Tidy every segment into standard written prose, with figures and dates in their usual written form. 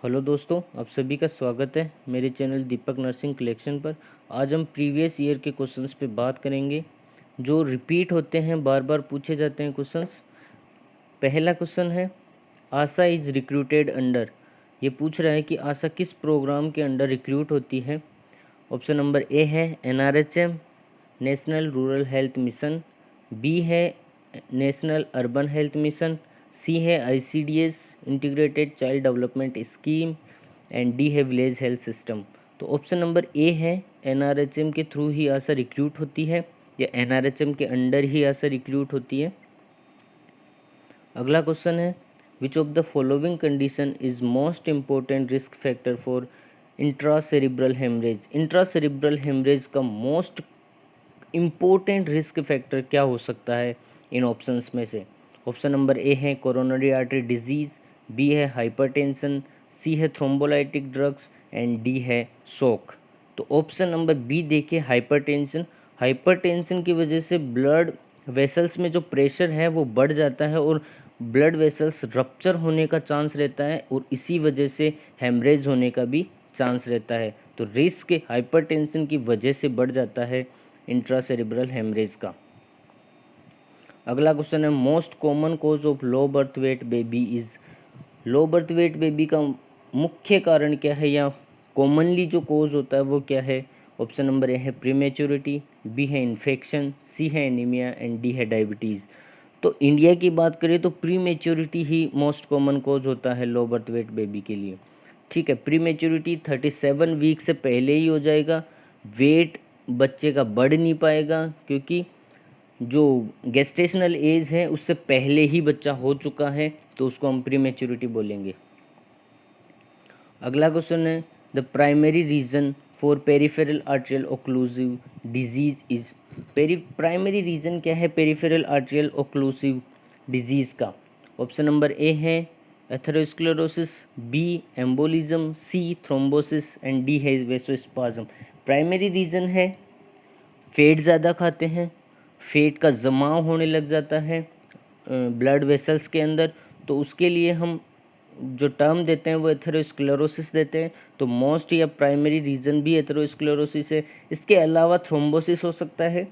Hello दोस्तों, आप सभी का स्वागत है मेरे चैनल दीपक नर्सिंग कलेक्शन पर। आज हम प्रीवियस ईयर के क्वेश्चंस पे बात करेंगे जो रिपीट होते हैं, बार बार पूछे जाते हैं क्वेश्चंस। पहला क्वेश्चन है, आशा इज़ रिक्रूटेड अंडर। ये पूछ रहा है कि आशा किस प्रोग्राम के अंडर रिक्रूट होती है। ऑप्शन नंबर ए है NRHM, national rural health mission. B है national urban health mission. C है ICDS, integrated child development scheme. And D है विलेज हेल्थ सिस्टम। तो ऑप्शन नंबर ए है, NRHM के थ्रू ही आशा recruit होती है या NRHM के अंडर ही आशा रिक्रूट होती है। अगला क्वेश्चन है, which of the following condition is most important risk factor for intracerebral haemorrhage. Intracerebral haemorrhage का मोस्ट इम्पोर्टेंट रिस्क फैक्टर क्या हो सकता है इन ऑप्शंस में से। ऑप्शन नंबर ए है कोरोनरी आर्टरी डिजीज़, बी है हाइपरटेंशन, सी है थ्रोम्बोलाइटिक ड्रग्स एंड डी है शॉक। तो ऑप्शन नंबर बी देखिए, हाइपरटेंशन। हाइपरटेंशन की वजह से ब्लड वेसल्स में जो प्रेशर है वो बढ़ जाता है और ब्लड वेसल्स रप्चर होने का चांस रहता है और इसी वजह से हेमरेज होने का भी चांस रहता है। तो रिस्क हाइपरटेंशन की वजह से बढ़ जाता है इंट्रासेरिब्रल हेमरेज का। अगला क्वेश्चन है, most common cause of low birth weight baby is. Low birth weight baby का मुख्य कारण क्या है या कॉमनली जो कॉज होता है वो क्या है। ऑप्शन नंबर ए है प्रीमेच्योरिटी, बी है इन्फेक्शन, सी है एनीमिया एंड डी है डायबिटीज़। तो इंडिया की बात करें तो प्रीमेच्योरिटी ही मोस्ट कॉमन कॉज होता है लो बर्थ वेट बेबी के लिए। ठीक है, प्रीमेच्योरिटी 37 वीक से पहले ही हो जाएगा। वेट बच्चे का बढ़ नहीं पाएगा क्योंकि जो गेस्टेशनल एज है उससे पहले ही बच्चा हो चुका है, तो उसको हम प्रीमेच्योरिटी बोलेंगे। अगला क्वेश्चन है, the primary reason for peripheral arterial occlusive disease is. Primary reason क्या है पेरिफेरल आर्टेरियल ओक्लूसिव डिजीज़ का। ऑप्शन नंबर ए है atherosclerosis, B embolism, C thrombosis and D है वेसोस्पाज्म। प्राइमरी रीज़न है फैट ज़्यादा खाते हैं, फैट का जमाव होने लग जाता है ब्लड वेसल्स के अंदर, तो उसके लिए हम जो टर्म देते हैं वो एथेरोस्क्लेरोसिस देते हैं। तो मोस्ट या प्राइमरी रीज़न भी एथेरोस्क्लेरोसिस है। इसके अलावा थ्रोम्बोसिस हो सकता है,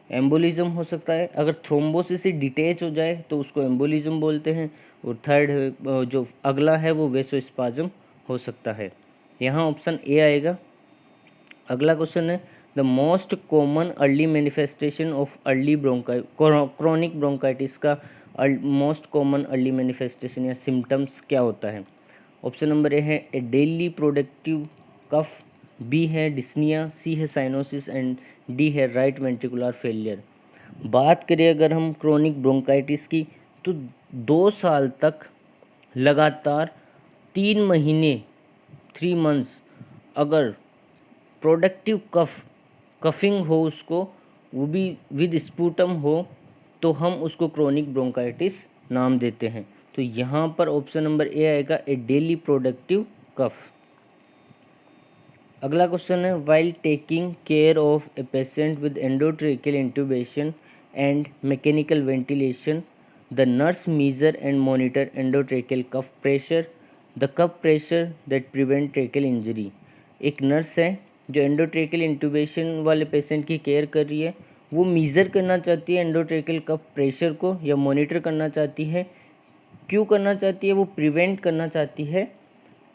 एम्बोलिज्म हो सकता है। अगर थ्रोम्बोसिस से डिटेच हो जाए तो उसको एम्बोलिज्म बोलते हैं। और थर्ड जो अगला है वो वेसोस्पाज्म हो सकता है। यहाँ ऑप्शन ए आएगा। अगला क्वेश्चन है, the most common early manifestation of early chronic bronchitis का मोस्ट कॉमन अर्ली मैनिफेस्टेशन या सिम्टम्स क्या होता है। ऑप्शन नंबर ए है ए डेली प्रोडक्टिव कफ, बी है डिस्निया, सी है साइनोसिस एंड डी है राइट वेंट्रिकुलर फेलियर। बात करें अगर हम क्रोनिक ब्रोंकाइटिस की तो 2 साल तक लगातार 3 महीने 3 मंथ्स अगर प्रोडक्टिव कफिंग हो उसको, वो भी विद स्पूटम हो, तो हम उसको क्रोनिक ब्रोंकाइटिस नाम देते हैं। तो यहाँ पर ऑप्शन नंबर ए आएगा ए डेली प्रोडक्टिव कफ। अगला क्वेश्चन है, while taking care of a patient with endotracheal intubation and mechanical ventilation the nurse measure and monitor endotracheal cuff pressure, the cuff pressure that prevent tracheal injury. एक nurse है जो endotracheal intubation वाले patient की care कर रही है, वो measure करना चाहती है एंडोट्रेकियल कफ प्रेशर को या मॉनिटर करना चाहती है। क्यों करना चाहती है? वो प्रिवेंट करना चाहती है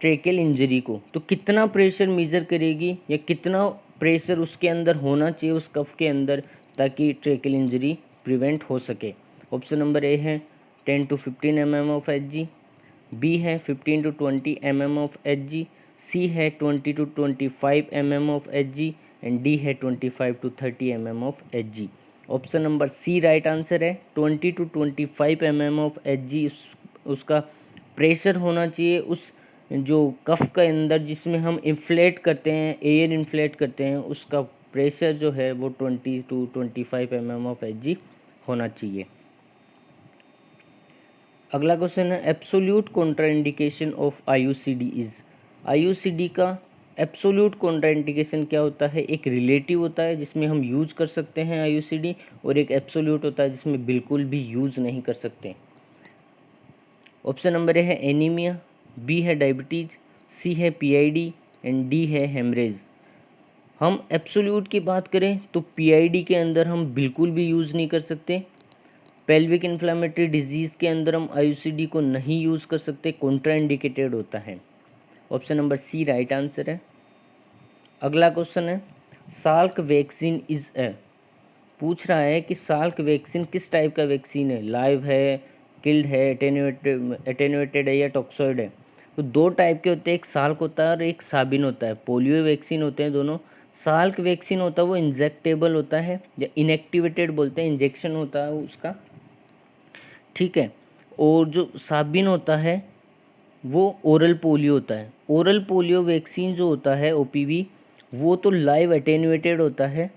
ट्रेकियल इंजरी को। तो कितना प्रेशर मेज़र करेगी या कितना प्रेशर उसके अंदर होना चाहिए उस कफ के अंदर ताकि ट्रेकियल इंजरी प्रिवेंट हो सके। ऑप्शन नंबर ए है 10 to 15 mm of Hg, B है 15 to 20 mm of Hg, C है 20 to 25 mm of Hg and D है 25 to 30 mm of Hg। Option number C right answer है। 20 to 25 mm of Hg उसका pressure होना चाहिए उस जो कफ के अंदर जिसमें हम इन्फ्लेट करते हैं, एयर इन्फ्लेट करते हैं, उसका प्रेशर जो है वो 20 to 25 mm ऑफ Hg होना चाहिए। अगला क्वेश्चन है, absolute contraindication of IUCD is. IUCD का एब्सोल्यूट कॉन्ट्राइंडिकेशन क्या होता है? एक रिलेटिव होता है जिसमें हम यूज़ कर सकते हैं IUCD, और एक एब्सोल्यूट होता है जिसमें बिल्कुल भी यूज़ नहीं कर सकते। ऑप्शन नंबर ए है एनीमिया, बी है डायबिटीज़, सी है पीआईडी एंड डी है हेमरेज। हम एब्सोल्यूट की बात करें तो पीआईडी के अंदर हम बिल्कुल भी यूज़ नहीं कर सकते। पेल्विक इन्फ्लामेटरी डिजीज़ के अंदर हम आईयूसीडी को नहीं यूज़ कर सकते, कॉन्ट्राइंडिकेटेड होता है। Option number C right answer है। अगला क्वेश्चन है साल्क वैक्सीन इज़ ए, पूछ रहा है कि साल्क वैक्सीन किस टाइप का वैक्सीन है, लाइव है, किल्ड है, एटेन्यूएटेड है या टॉक्सॉइड है। तो दो टाइप के होते हैं, एक साल्क होता है और एक साबिन होता है। पोलियो वैक्सीन होते हैं दोनों। साल्क वैक्सीन होता है वो इंजेक्टेबल होता है या इनएक्टिवेटेड बोलते हैं, इंजेक्शन होता है उसका, ठीक है। और जो साबिन होता है वो ओरल पोलियो होता है। ओरल पोलियो वैक्सीन जो होता है ओपीवी वो तो लाइव एटेन्यूएटेड होता है,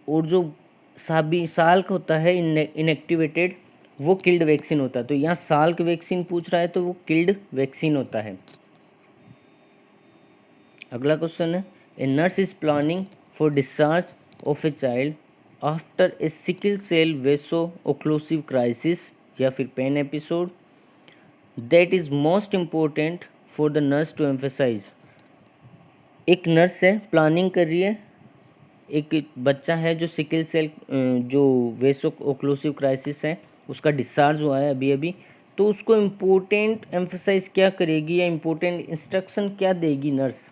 और जो साल्क होता है इनएक्टिवेटेड वो किल्ड वैक्सीन होता है। तो यहाँ साल्क वैक्सीन पूछ रहा है तो वो किल्ड वैक्सीन होता है। अगला क्वेश्चन है A nurse is planning for discharge of a child after a sickle cell vaso occlusive crisis या फिर pain episode that is most important for the nurse to emphasise. एक नर्स है, planning कर रही है, एक बच्चा है जो सिकल सेल जो वेसो ओक्लूसिव क्राइसिस है उसका डिस्चार्ज हुआ है अभी अभी, तो उसको इम्पोर्टेंट एम्फेसाइज क्या करेगी या इम्पोर्टेंट इंस्ट्रक्शन क्या देगी nurse.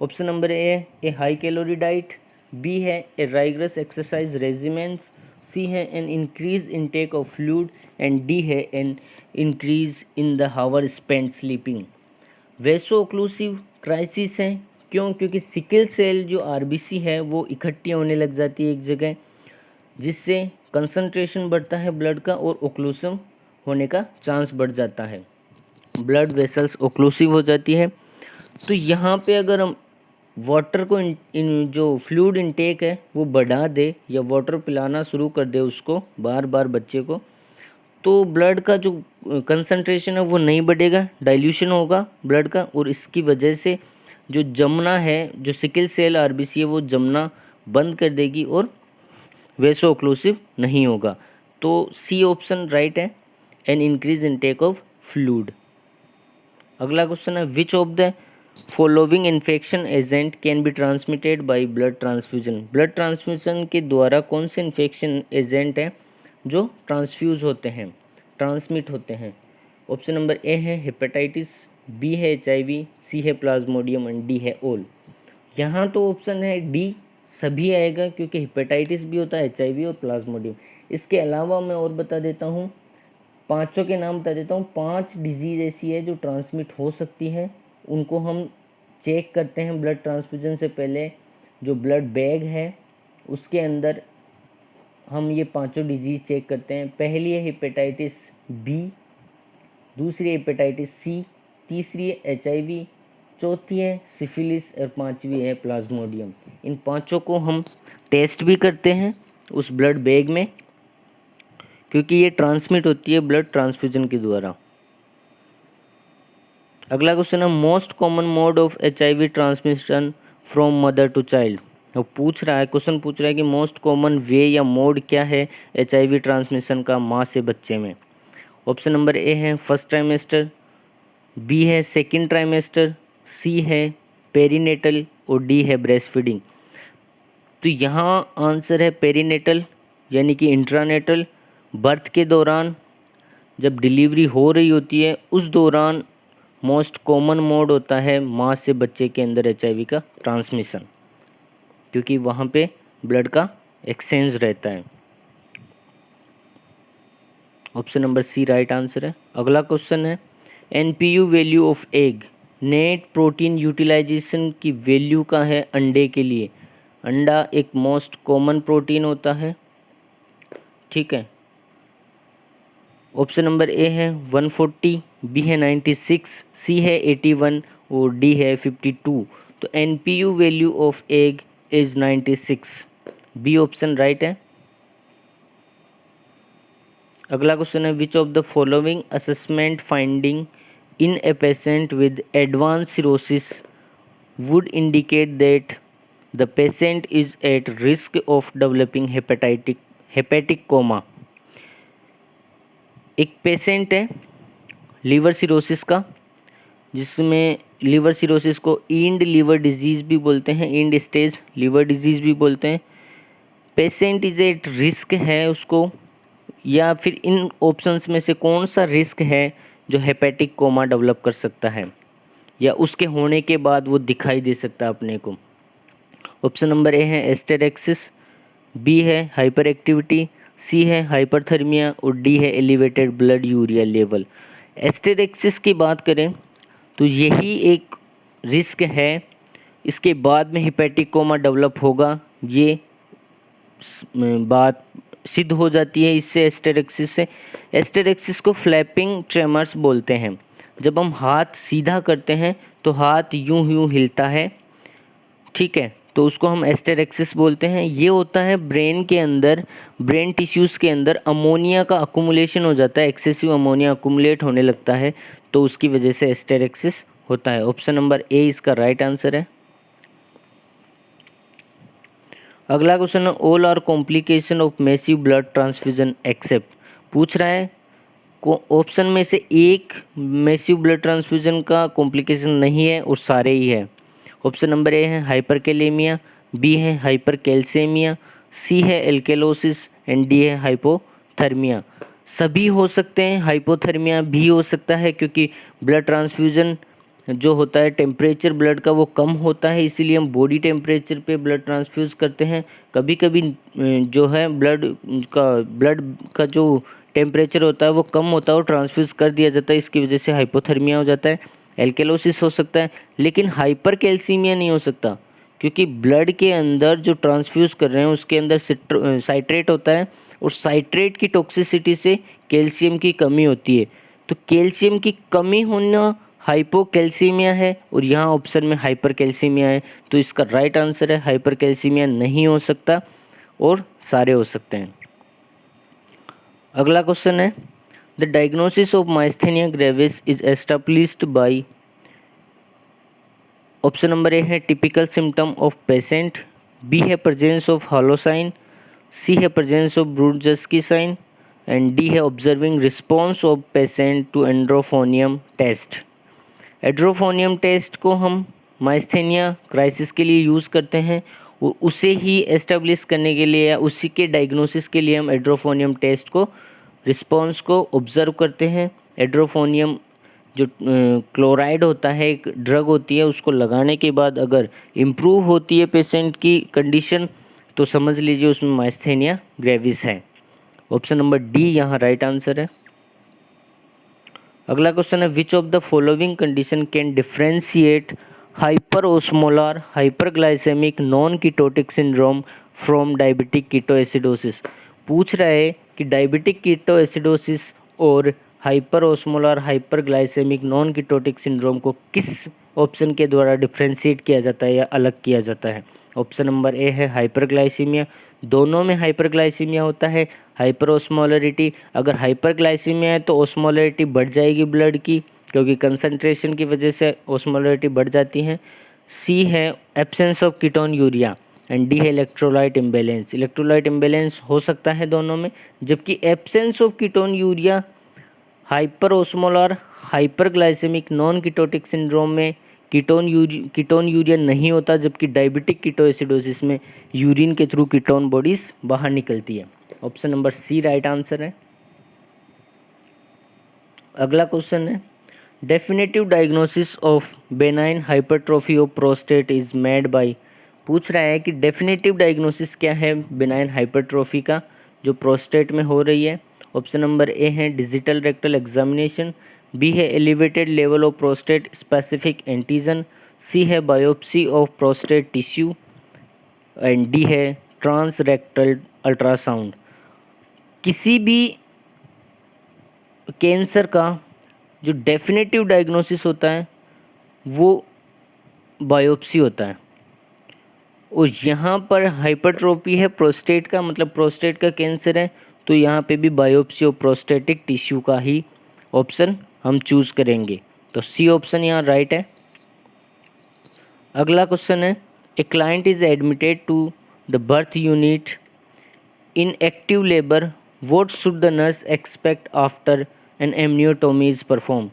Option number A high calorie diet, B है a rigorous exercise regiments, C है an increase intake of fluid and D है an increase in the hour spent sleeping. Vaso occlusive crisis है क्यों, क्योंकि sickle cell जो RBC है वो इकट्ठी होने लग जाती है एक जगह, जिससे कंसंट्रेशन बढ़ता है ब्लड का और ओक्लूसिव होने का चांस बढ़ जाता है, ब्लड वेसल्स ओक्लूसिव हो जाती है। तो यहाँ पे अगर हम वाटर को इन जो फ्लूइड इनटेक है वो बढ़ा दे या वाटर पिलाना शुरू कर दे उसको बार बार बच्चे को, तो ब्लड का जो कंसंट्रेशन है वो नहीं बढ़ेगा, डाइल्यूशन होगा ब्लड का, और इसकी वजह से जो जमना है, जो सिकल सेल आरबीसी है वो जमना बंद कर देगी और वेसो ओक्लूसिव नहीं होगा। तो सी ऑप्शन राइट है, an increase intake of fluid. अगला क्वेश्चन है which of the following infection agent can be transmitted by blood transfusion. Blood transfusion के द्वारा कौन से इन्फेक्शन एजेंट हैं जो ट्रांसफ्यूज होते हैं, ट्रांसमिट होते हैं। ऑप्शन नंबर ए है हेपेटाइटिस, बी है HIV, सी है प्लाज्मोडियम एंड डी है ऑल। यहाँ तो ऑप्शन है डी सभी आएगा क्योंकि हेपेटाइटिस भी होता है, HIV और प्लाज्मोडियम। इसके अलावा मैं और बता देता हूँ, पाँचों के नाम बता देता हूँ। 5 डिजीज़ ऐसी है जो ट्रांसमिट हो सकती है, उनको हम चेक करते हैं ब्लड ट्रांसफ्यूजन से पहले। जो ब्लड बैग है उसके अंदर हम ये पांचों डिजीज़ चेक करते हैं। पहली है हेपेटाइटिस बी, दूसरी है हेपेटाइटिस सी, तीसरी है HIV, चौथी है सिफिलिस और पांचवी है प्लाज्मोडियम। इन पांचों को हम टेस्ट भी करते हैं उस ब्लड बैग में, क्योंकि ये ट्रांसमिट होती है ब्लड ट्रांसफ्यूजन के द्वारा। अगला क्वेश्चन है most common mode of HIV transmission from mother to child. वो पूछ रहा है, क्वेश्चन पूछ रहा है कि मोस्ट कॉमन वे या मोड क्या है HIV ट्रांसमिशन का माँ से बच्चे में। ऑप्शन नंबर ए है फर्स्ट ट्राइमेस्टर, बी है सेकंड ट्राइमेस्टर, सी है पेरीनेटल और डी है ब्रेस्ट फीडिंग। तो यहाँ आंसर है पेरीनेटल यानी कि इंट्रानेटल। बर्थ के दौरान जब डिलीवरी हो रही होती है उस दौरान मोस्ट कॉमन मोड होता है माँ से बच्चे के अंदर HIV का ट्रांसमिशन, क्योंकि वहाँ पे ब्लड का एक्सचेंज रहता है। Option number C right answer है। अगला क्वेश्चन है NPU value of egg, net protein utilisation की वैल्यू का है अंडे के लिए। अंडा एक मोस्ट कॉमन प्रोटीन होता है, ठीक है। ऑप्शन नंबर ए है 140, बी है 96, सी है 81 और डी है 52। तो NPU value of egg is 96, B option right है। अगला क्वेश्चन है which of the following assessment finding in a patient with advance cirrhosis would indicate that the patient is at risk of developing hepatic coma. एक patient है liver cirrhosis का जिसमें liver cirrhosis को end liver disease भी बोलते हैं, end stage liver disease भी बोलते हैं। पेशेंट इज एट रिस्क है उसको, या फिर इन ऑप्शंस में से कौन सा रिस्क है जो हेपेटिक कोमा डेवलप कर सकता है या उसके होने के बाद वो दिखाई दे सकता है अपने को। ऑप्शन नंबर ए है एस्टेरेक्सिस, बी है हाइपर एक्टिविटी, सी है हाइपरथर्मिया और डी है एलिवेटेड ब्लड यूरिया लेवल। एस्टेरेक्सिस की बात करें तो यही एक रिस्क है, इसके बाद में हेपेटिक कोमा डेवलप होगा, ये बात सिद्ध हो जाती है इससे एस्टेरेक्सिस से। एस्टेरेक्सिस को फ्लैपिंग ट्रेमर्स बोलते हैं। जब हम हाथ सीधा करते हैं तो हाथ यूं यूं हिलता है, ठीक है, तो उसको हम एस्टेरेक्सिस बोलते हैं। ये होता है ब्रेन के अंदर, ब्रेन टिश्यूज़ के अंदर अमोनिया का अकुमुलेशन हो जाता है, एक्सेसिव अमोनिया अकुमुलेट होने लगता है, तो उसकी वजह से एस्टेरेक्सिस होता है। ऑप्शन नंबर ए इसका राइट आंसर है। अगला क्वेश्चन है all are complication of massive blood transfusion except. पूछ रहा है ऑप्शन में से एक मैसिव ब्लड ट्रांसफ्यूजन का कॉम्प्लिकेशन नहीं है और सारे ही है। ऑप्शन नंबर ए है हाइपरकैलेमिया, बी है हाइपरकैल्सेमिया, सी है एल्केलोसिस एंड डी है हाइपोथर्मिया। सभी हो सकते हैं, हाइपोथर्मिया भी हो सकता है क्योंकि ब्लड ट्रांसफ्यूजन जो होता है टेम्परेचर ब्लड का वो कम होता है, इसीलिए हम बॉडी टेम्परेचर पे ब्लड ट्रांसफ्यूज़ करते हैं। कभी कभी जो है ब्लड का जो टेम्परेचर होता है वो कम होता है और ट्रांसफ्यूज़ कर दिया जाता है, इसकी वजह से हाइपोथर्मिया हो जाता है। एल्केलोसिस हो सकता है, लेकिन हाइपर कैल्सीमिया नहीं हो सकता क्योंकि ब्लड के अंदर जो ट्रांसफ्यूज़ कर रहे हैं उसके अंदर साइट्रेट होता है और साइट्रेट की टॉक्सिसिटी से कैल्शियम की कमी होती है, तो कैल्शियम की कमी होना हाइपोकैल्सीमिया है और यहाँ ऑप्शन में हाइपरकैल्सीमिया है, तो इसका राइट आंसर है हाइपरकैल्सीमिया नहीं हो सकता और सारे हो सकते हैं। अगला क्वेश्चन है the diagnosis of myasthenia gravis is established by. Option number A है typical symptom of patient, B है presence of hollow sign, C है presence of Brudzinski sign and D है observing response of patient to edrophonium test. Edrophonium test को हम myasthenia crisis के लिए use करते हैं और उसे ही एस्टेब्लिश करने के लिए या उसी के डायग्नोसिस के लिए हम एड्रोफोनियम टेस्ट को रिस्पॉन्स को ऑब्ज़र्व करते हैं। एड्रोफोनियम जो क्लोराइड होता है, एक ड्रग होती है, उसको लगाने के बाद अगर इम्प्रूव होती है पेशेंट की कंडीशन तो समझ लीजिए उसमें माइस्थेनिया ग्रेविस है। ऑप्शन नंबर डी यहाँ राइट आंसर है। अगला क्वेश्चन है which of the following condition can differentiate hyper osmolar hyperglycaemic non ketotic syndrome from diabetic ketoacidosis. पूछ रहा है कि डायबिटिक कीटोएसिडोसिस और hyper osmolar hyperglycaemic non ketotic syndrome को किस ऑप्शन के द्वारा डिफ्रेंशिएट किया जाता है या अलग किया जाता है। ऑप्शन नंबर ए है हाइपरग्लाइसीमिया, दोनों में हाइपरग्लाइसीमिया होता है। हाइपर ओस्मोलरिटी, अगर हाइपरग्लाइसीमिया है तो ओस्मोलरिटी बढ़ जाएगी ब्लड की क्योंकि कंसंट्रेशन की वजह से ओस्मोलरिटी बढ़ जाती है। सी है absence of ketonuria and D है इलेक्ट्रोलाइट इम्बैलेंस। इलेक्ट्रोलाइट इम्बैलेंस हो सकता है दोनों में, जबकि absence of ketonuria hyperosmolar hyperglycaemic non ketotic syndrome में कीटोन यूरिया नहीं होता, जबकि डायबिटिक कीटोएसिडोसिस में यूरिन के थ्रू कीटोन बॉडीज बाहर निकलती है। Option number C right answer है। अगला क्वेश्चन है definitive diagnosis of benign hypertrophy of prostate is made by. पूछ रहा है कि डेफिनेटिव डायग्नोसिस क्या है बेनाइन हाइपरट्रोफी का जो प्रोस्टेट में हो रही है। ऑप्शन नंबर ए है डिजिटल रेक्टल एग्जामिनेशन, बी है elevated level of prostate specific antigen, C है biopsy of prostate tissue and D है ट्रांस रेक्टल अल्ट्रासाउंड। किसी भी कैंसर का जो डेफिनेटिव डायग्नोसिस होता है वो बायोप्सी होता है और यहाँ पर हाइपरट्रोफी है प्रोस्टेट का, मतलब प्रोस्टेट का कैंसर है, तो यहाँ पे भी बायोप्सी और प्रोस्टेटिक टिश्यू का ही ऑप्शन हम चूज़ करेंगे, तो सी ऑप्शन यहाँ राइट है। अगला क्वेश्चन है a client is admitted to the birth unit in active labour, what should the nurse expect after an amniotomy is perform.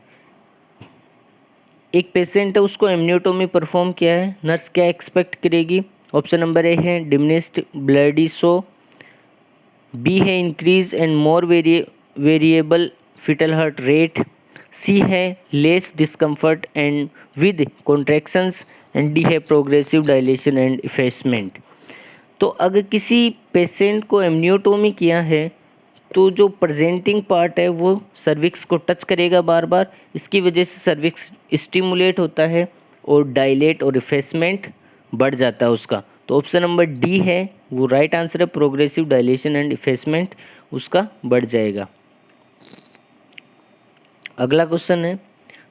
एक पेशेंट है, उसको एमनियोटोमी परफॉर्म किया है, नर्स क्या एक्सपेक्ट करेगी? ऑप्शन नंबर ए है डिमिनिश्ड ब्लडी शो, बी है increase and more variable foetal heart rate, C है less discomfort and with contractions, and D है प्रोग्रेसिव डायलेशन एंड इफेसमेंट। तो अगर किसी पेशेंट को एमनियोटोमी किया है तो जो प्रेजेंटिंग पार्ट है वो सर्विक्स को टच करेगा बार बार, इसकी वजह से सर्विक्स स्टिमुलेट होता है और डायलेट और इफेसमेंट बढ़ जाता है उसका। तो ऑप्शन नंबर डी है वो राइट आंसर है, प्रोग्रेसिव डायलेशन एंड इफेसमेंट उसका बढ़ जाएगा। अगला क्वेश्चन है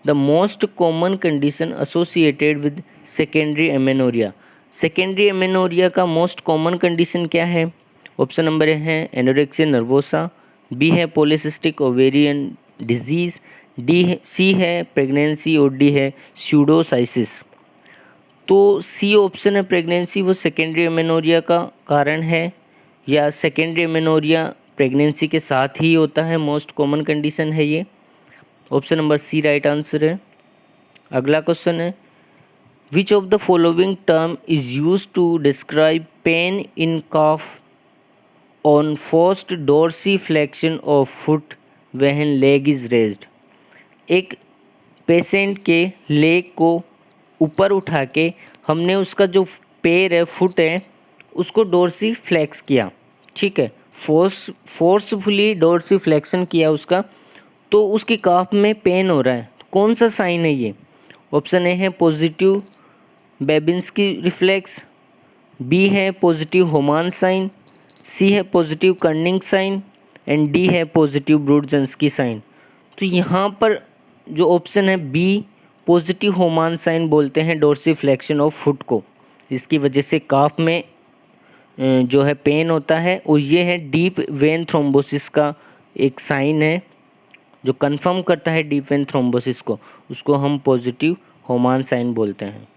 the most common condition associated with secondary amenorrhoea. Secondary amenorrhoea का मोस्ट कॉमन कंडीशन क्या है? ऑप्शन नंबर ए है एनोरेक्सिया नर्वोसा, बी है पॉलीसिस्टिक ओवेरियन डिजीज़, सी है प्रेगनेंसी और डी है स्यूडोसाइसिस। तो सी ऑप्शन है प्रेगनेंसी, वो सेकेंडरी एमेनोरिया का कारण है, या सेकेंडरी एमेनोरिया प्रेगनेंसी के साथ ही होता है, मोस्ट कॉमन कंडीशन है ये। Option number C right answer है। अगला क्वेश्चन है which of the following term is use to describe pain in calf on forced dorsiflexion of foot when leg is raised. एक पेशेंट के leg को ऊपर उठा के हमने उसका जो पैर है, फुट है, उसको डोर्सी फ्लेक्स किया, ठीक है, फोर्सफुली डोर्सी फ्लेक्शन किया उसका, तो उसकी काफ में पेन हो रहा है। कौन सा साइन है ये? ऑप्शन ए है पॉजिटिव बेबिंस्की रिफ्लेक्स, बी है पॉजिटिव होमान साइन, सी है positive Kernig sign, and D है पॉजिटिव ब्रूडजंस्की साइन। तो यहाँ पर जो ऑप्शन है बी पॉजिटिव होमान साइन बोलते हैं डोर्सीफ्लेक्शन ऑफ फुट को, इसकी वजह से काफ में जो है पेन होता है, और ये है डीप वेन थ्रोम्बोसिस का एक साइन है जो कंफर्म करता है डीप वेन थ्रोम्बोसिस को, उसको हम पॉजिटिव होमान साइन बोलते हैं।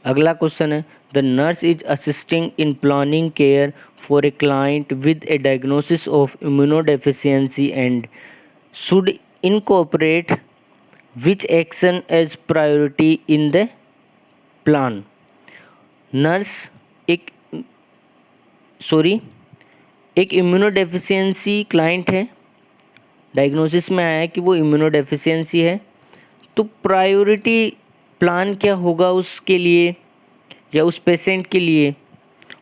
अगला क्वेश्चन है the nurse is assisting in planning care for a client with a diagnosis of immunodeficiency and should incorporate which action as priority in the plan. Nurse एक immunodeficiency client है, diagnosis में आया है कि वो इम्यूनोडेफिशिएंसी है, तो प्रायोरिटी प्लान क्या होगा उसके लिए या उस पेशेंट के लिए?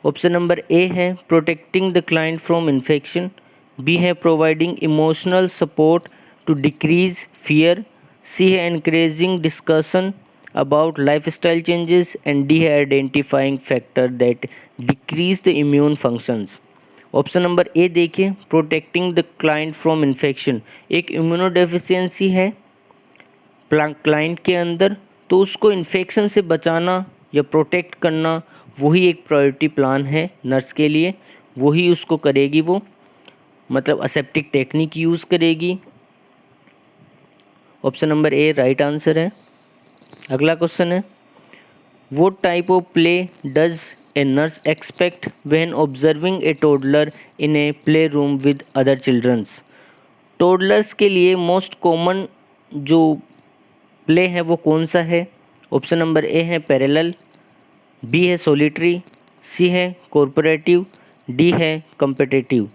ऑप्शन नंबर ए है protecting the client from infection, B है providing emotional support to decrease fear, C है encouraging discussion about lifestyle changes, and D है identifying factor that decrease the immune functions. Option number A देखिए, protecting the client from infection, एक immunodeficiency है client के अंदर, तो उसको infection से बचाना या प्रोटेक्ट करना वही एक प्रायोरिटी प्लान है नर्स के लिए, वही उसको करेगी, वो मतलब असेप्टिक टेक्निक यूज़ करेगी। Option number A right answer है। अगला क्वेश्चन है what type of play does a nurse expect when observing a toddler in a play room with other childrens. Toddlers के लिए मोस्ट कॉमन जो play है वो कौन सा है? ऑप्शन नंबर ए है पैरेलल, बी है सॉलिटरी, सी है कोऑपरेटिव, डी है कॉम्पिटिटिव।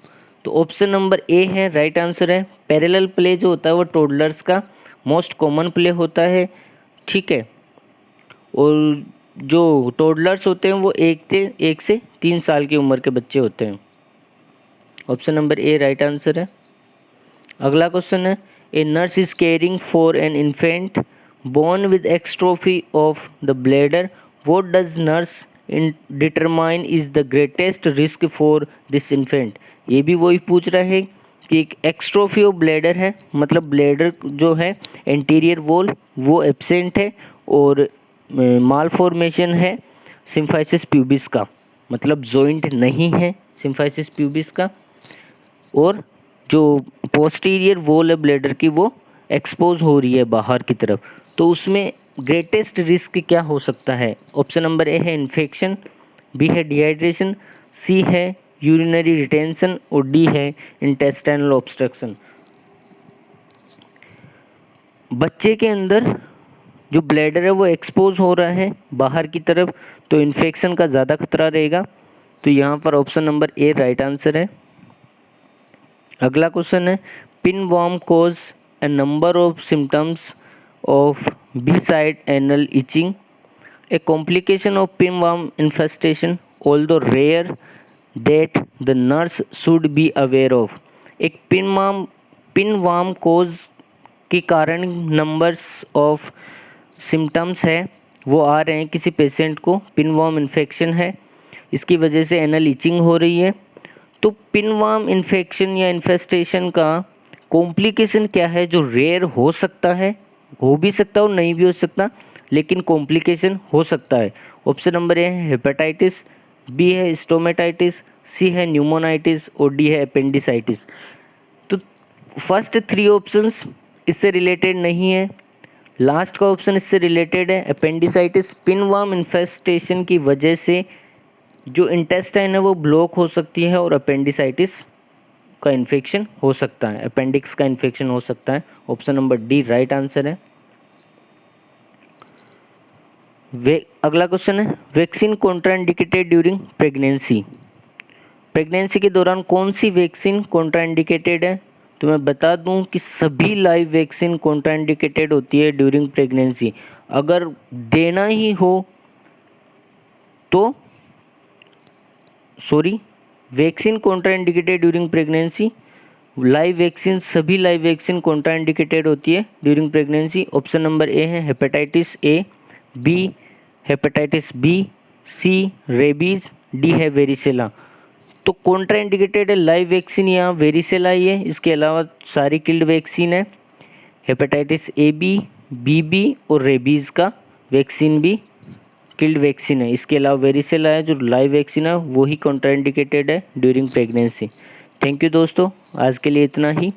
तो ऑप्शन नंबर ए है राइट आंसर है। पैरेलल प्ले जो होता है वो टोडलर्स का मोस्ट कॉमन प्ले होता है, ठीक है, और जो टोडलर्स होते हैं वो 1 से 3 साल की उम्र के बच्चे होते हैं। Option number A right answer है। अगला क्वेश्चन है A nurse is caring for an infant born with extrophy of the bladder. What does nurse determine is the greatest risk for this infant? ये भी वही पूछ रहा है कि एक एक्स्ट्रोफी ऑफ ब्लैडर है, मतलब ब्लैडर जो है एंटीरियर वॉल वो एब्सेंट है, और मालफॉर्मेशन है सिम्फाइसिस प्यूबिस का, मतलब जॉइंट नहीं है सिम्फाइसिस प्यूबिस का, और जो पोस्टीरियर वॉल है ब्लैडर की वो एक्सपोज हो रही है बाहर की तरफ, तो उसमें ग्रेटेस्ट रिस्क क्या हो सकता है? ऑप्शन नंबर ए है इन्फेक्शन, बी है डिहाइड्रेशन, सी है यूरिनरी रिटेंशन, और डी है इंटेस्टाइनल ऑब्स्ट्रक्शन। बच्चे के अंदर जो ब्लैडर है वो एक्सपोज हो रहा है बाहर की तरफ, तो इन्फेक्शन का ज़्यादा खतरा रहेगा। तो यहाँ पर option number A right answer है। अगला क्वेश्चन है, pinworm cause a number of symptoms of besides anal itching, a complication of pinworm infestation although rare that the nurse should be aware of. एक pinworm cause के कारण numbers of symptoms है वो आ रहे हैं, किसी patient को pinworm infection है, इसकी वजह से एनल इचिंग हो रही है। तो पिनवॉर्म इन्फेक्शन या इन्फेस्टेशन का कॉम्प्लिकेशन क्या है जो रेयर हो सकता है, हो भी सकता और नहीं भी हो सकता, लेकिन कॉम्प्लिकेशन हो सकता है। ऑप्शन नंबर ए है हेपेटाइटिस, बी है स्टोमेटाइटिस, सी है न्यूमोनाइटिस और डी है अपेंडिसाइटिस। तो फर्स्ट 3 ऑप्शंस इससे रिलेटेड नहीं है, लास्ट का ऑप्शन इससे रिलेटेड है। अपेंडिसाइटिस पिनवॉर्म इन्फेस्टेशन की वजह से जो इंटेस्टाइन है वो ब्लॉक हो सकती है और अपेंडिसाइटिस का इन्फेक्शन हो सकता है, अपेंडिक्स का इन्फेक्शन हो सकता है। Option number D right answer है। अगला क्वेश्चन है, vaccine contraindicated during pregnancy. Pregnancy के दौरान कौन सी वैक्सीन कॉन्ट्राइंडिकेटेड है? तो मैं बता दूं कि सभी लाइव वैक्सीन कॉन्ट्राइंडिकेटेड होती है ड्यूरिंग प्रेगनेंसी। अगर देना ही हो तो vaccine contraindicated during pregnancy, live vaccine, सभी लाइव वैक्सीन कॉन्ट्राइंडिकेटेड होती है during pregnancy. Option number A है hepatitis A, B hepatitis B, C rabies, D है वेरिसेला। तो कॉन्ट्राइंडिकेटेड है लाइव वैक्सीन या वेरिसेला ही है, इसके अलावा सारी किल्ड वैक्सीन है। हेपेटाइटिस ए बी और रेबीज़ का वैक्सीन भी किल्ड वैक्सीन है। इसके अलावा वेरिसेला है जो लाइव वैक्सीन है, वो ही कॉन्ट्राइंडिकेटेड है ड्यूरिंग प्रेगनेंसी। थैंक यू दोस्तों, आज के लिए इतना ही।